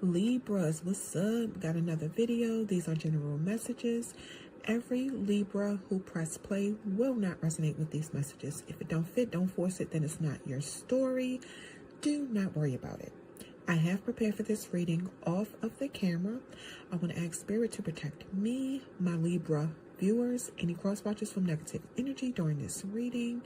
Libras, what's up? Got another video. These are general messages. Every Libra who press play will not resonate with these messages. If it don't fit, don't force it, then it's not your story. Do not worry about it. I have prepared for this reading off of the camera. I want to ask Spirit to protect me, my Libra viewers, any cross watchers from negative energy during this reading.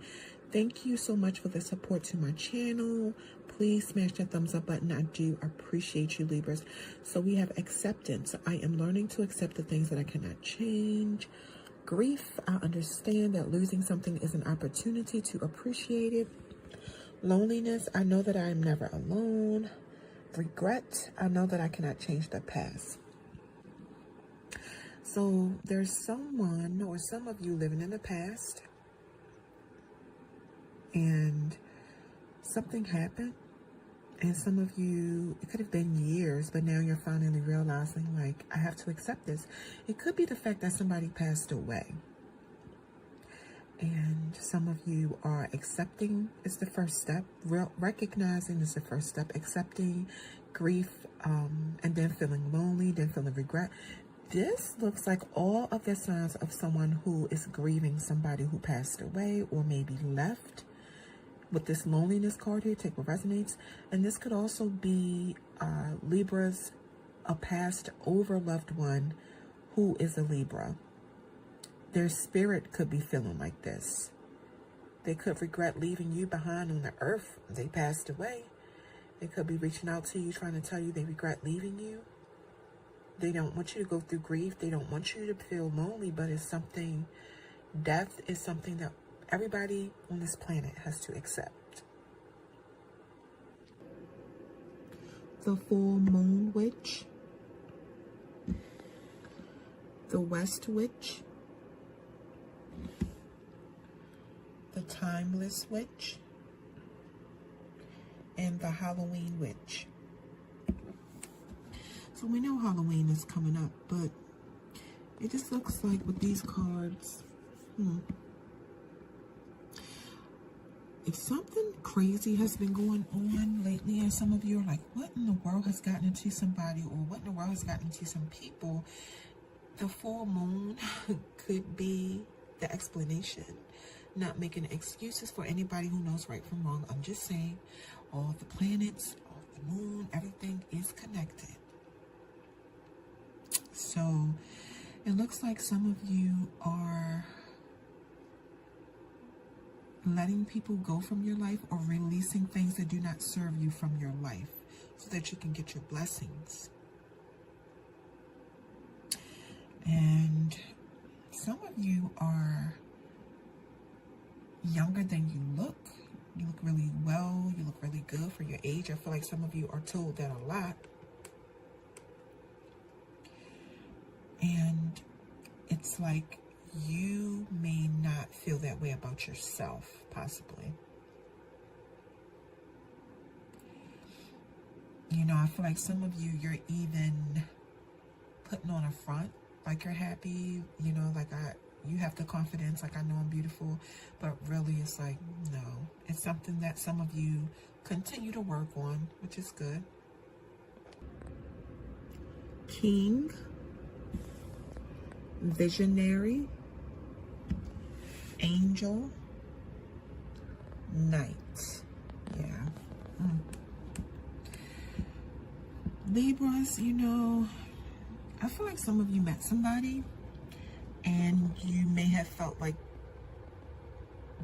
Thank you so much for the support to my channel. Please smash that thumbs up button. I do appreciate you, Libras. So we have acceptance. I am learning to accept the things that I cannot change. Grief, I understand that losing something is an opportunity to appreciate it. Loneliness, I know that I am never alone. Regret, I know that I cannot change the past. So there's someone or some of you living in the past and something happened, and some of you, it could have been years, but now you're finally realizing, like, I have to accept this. It could be the fact that somebody passed away, and some of you are accepting is the first step. Recognizing is the first step. Accepting grief, and then feeling lonely, then feeling regret. This looks like all of the signs of someone who is grieving somebody who passed away or maybe left. With this loneliness card here, take what resonates. And this could also be Libras, a past over loved one who is a Libra. Their spirit could be feeling like this. They could regret leaving you behind on the earth. They passed away. They could be reaching out to you, trying to tell you they regret leaving you. They don't want you to go through grief. They don't want you to feel lonely, but it's something, death is something that everybody on this planet has to accept. The full moon witch, the west witch, the timeless witch, and the Halloween witch. So we know Halloween is coming up, but it just looks like with these cards, if something crazy has been going on lately, and some of you are like, what in the world has gotten into somebody, or what in the world has gotten into some people, the full moon could be the explanation. Not making excuses for anybody who knows right from wrong. I'm just saying, all the planets, all the moon, everything is connected. So it looks like some of you are letting people go from your life or releasing things that do not serve you from your life so that you can get your blessings. And some of you are younger than you look. You look really well. You look really good for your age. I feel like some of you are told that a lot. And it's like you may not feel that way about yourself, possibly. You know, I feel like some of you, you're even putting on a front, like you're happy, you know, like you have the confidence, like I know I'm beautiful, but really it's like, no. It's something that some of you continue to work on, which is good. King, visionary, angel, knight. Yeah. Libras, you know, I feel like some of you met somebody and you may have felt like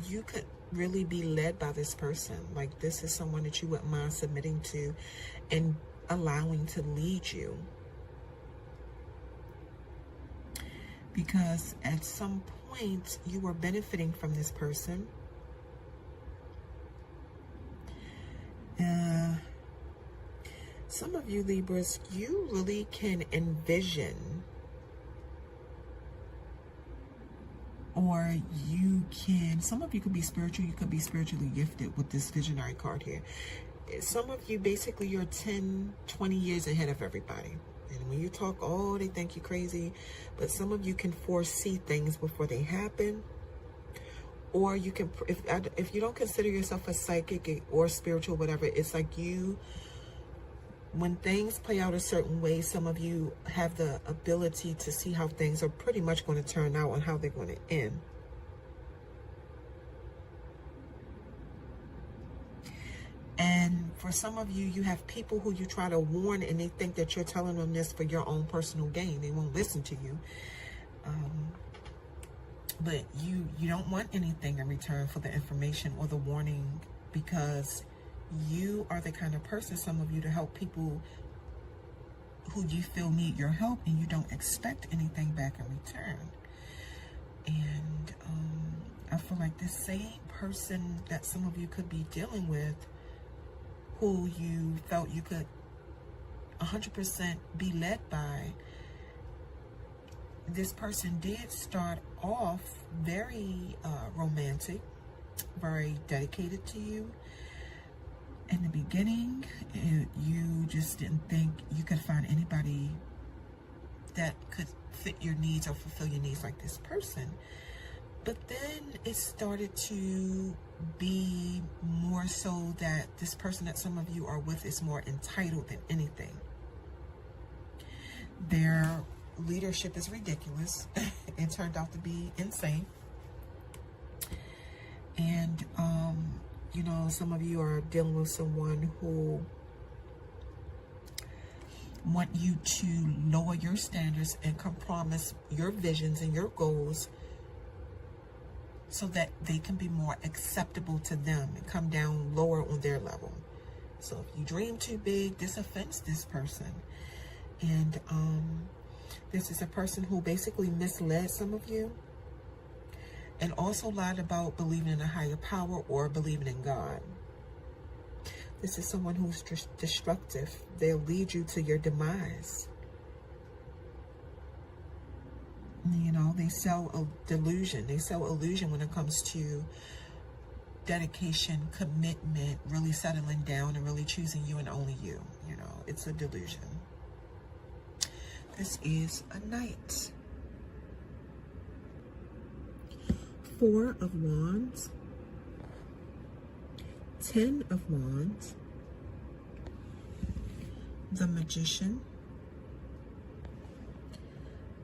you could really be led by this person. Like this is someone that you wouldn't mind submitting to and allowing to lead you. Because at some point you were benefiting from this person. Some of you Libras, you really can envision, or you can, some of you could be spiritual, you could be spiritually gifted with this visionary card here. Some of you, basically, you're 10, 20 years ahead of everybody. And when you talk, oh, they think you're crazy. But some of you can foresee things before they happen. Or you can, if you don't consider yourself a psychic or spiritual, whatever, it's like you when things play out a certain way, some of you have the ability to see how things are pretty much going to turn out and how they're going to end. And for some of you, you have people who you try to warn and they think that you're telling them this for your own personal gain. They won't listen to you. But you don't want anything in return for the information or the warning, because you are the kind of person, some of you, to help people who you feel need your help, and you don't expect anything back in return. And I feel like this same person that some of you could be dealing with, who you felt you could 100% be led by, this person did start off very romantic, very dedicated to you in the beginning. You just didn't think you could find anybody that could fit your needs or fulfill your needs like this person. But then it started to be more so that this person that some of you are with is more entitled than anything. Their leadership is ridiculous. It turned out to be insane. And, you know, some of you are dealing with someone who want you to lower your standards and compromise your visions and your goals so that they can be more acceptable to them and come down lower on their level. So if you dream too big, this offends this person. And this is a person who basically misled some of you and also lied about believing in a higher power or believing in God. This is someone who's destructive. They'll lead you to your demise. You know, they sell a delusion. They sell illusion when it comes to dedication, commitment, really settling down and really choosing you and only you. You know, it's a delusion. This is a Knight. 4 of Wands. 10 of Wands. The Magician.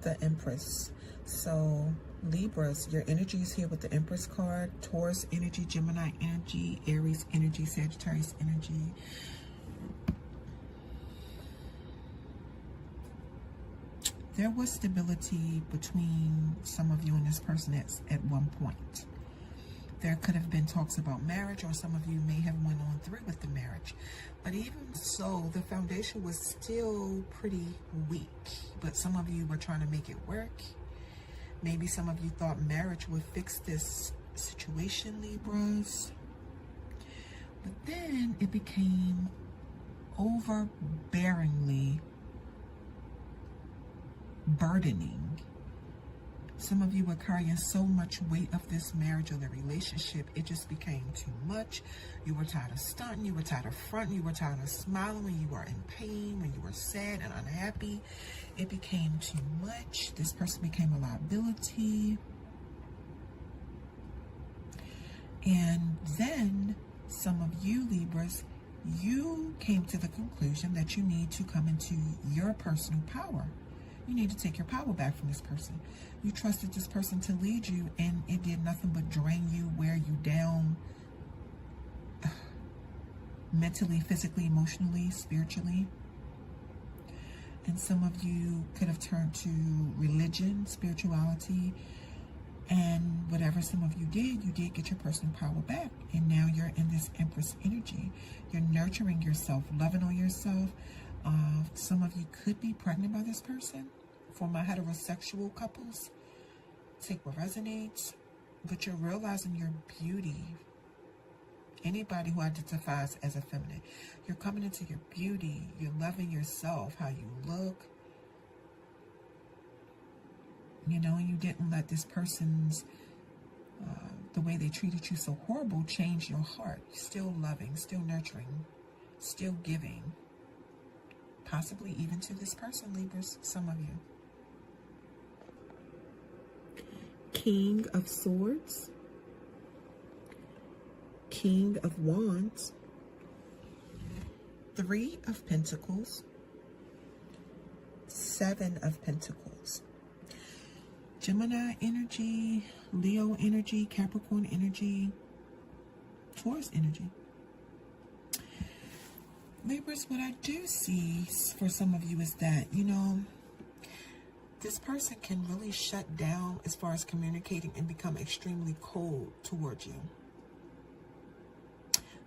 The Empress. So Libras, your energy is here with the Empress card. Taurus energy, Gemini energy, Aries energy, Sagittarius energy. There was stability between some of you and this person at one point. There could have been talks about marriage, or some of you may have went on through with the marriage. But even so, the foundation was still pretty weak. But some of you were trying to make it work. Maybe some of you thought marriage would fix this situation, Libras. But then it became overbearingly burdening. Some of you were carrying so much weight of this marriage or the relationship, it just became too much. You were tired of stunting, you were tired of fronting, you were tired of smiling when you were in pain, when you were sad and unhappy. It became too much. This person became a liability. And then some of you Libras, you came to the conclusion that you need to come into your personal power. You need to take your power back from this person. You trusted this person to lead you, and it did nothing but drain you, wear you down, mentally, physically, emotionally, spiritually. And some of you could have turned to religion, spirituality, and whatever some of you did get your personal power back. And now you're in this Empress energy. You're nurturing yourself, loving on yourself. Some of you could be pregnant by this person. For my heterosexual couples, take what resonates. But you're realizing your beauty. Anybody who identifies as a feminine, you're coming into your beauty. You're loving yourself, how you look. You know, you didn't let this person's, the way they treated you so horrible, change your heart. Still loving, still nurturing, still giving. Possibly even to this person, Libras, some of you. King of Swords. King of Wands. Three of Pentacles, Seven of Pentacles. Gemini energy, Leo energy, Capricorn energy, Taurus energy. Libras, what I do see for some of you is that, you know, this person can really shut down as far as communicating and become extremely cold towards you.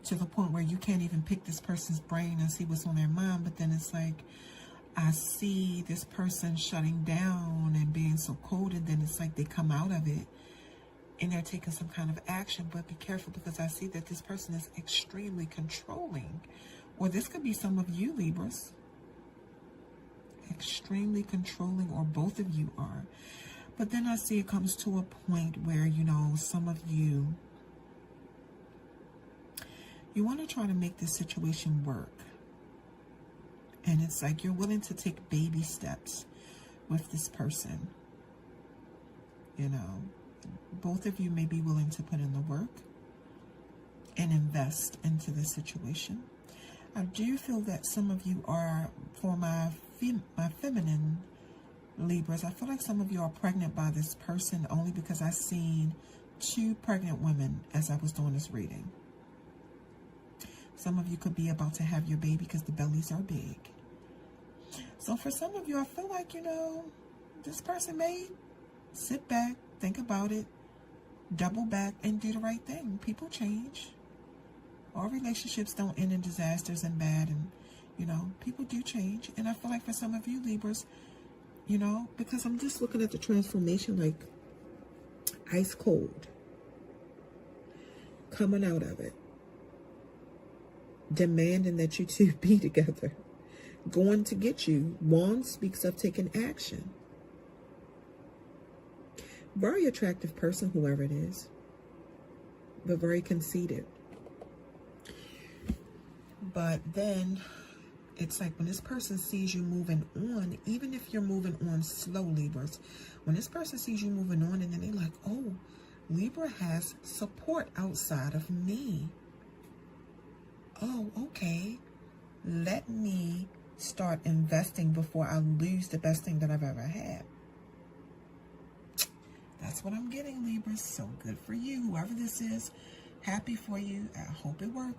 To the point where you can't even pick this person's brain and see what's on their mind. But then it's like, I see this person shutting down and being so cold, and then it's like they come out of it and they're taking some kind of action. But be careful, because I see that this person is extremely controlling. Or this could be some of you, Libras. Extremely controlling, or both of you are. But then I see it comes to a point where, you know, some of you, you want to try to make this situation work. And it's like you're willing to take baby steps with this person. You know, both of you may be willing to put in the work and invest into this situation. I do feel that some of you are, for my feminine Libras, I feel like some of you are pregnant by this person, only because I seen two pregnant women as I was doing this reading. Some of you could be about to have your baby because the bellies are big. So for some of you, I feel like, you know, this person may sit back, think about it, double back, and do the right thing. People change. All relationships don't end in disasters and bad, and, you know, people do change. And I feel like for some of you, Libras, you know, because I'm just looking at the transformation like ice cold. Coming out of it. Demanding that you two be together. Going to get you. Wand speaks of taking action. Very attractive person, whoever it is. But very conceited. But then it's like when this person sees you moving on, even if you're moving on slow, Libras, when this person sees you moving on, and then they're like, oh, Libra has support outside of me. Oh, okay. Let me start investing before I lose the best thing that I've ever had. That's what I'm getting, Libras. So good for you. Whoever this is, happy for you. I hope it works.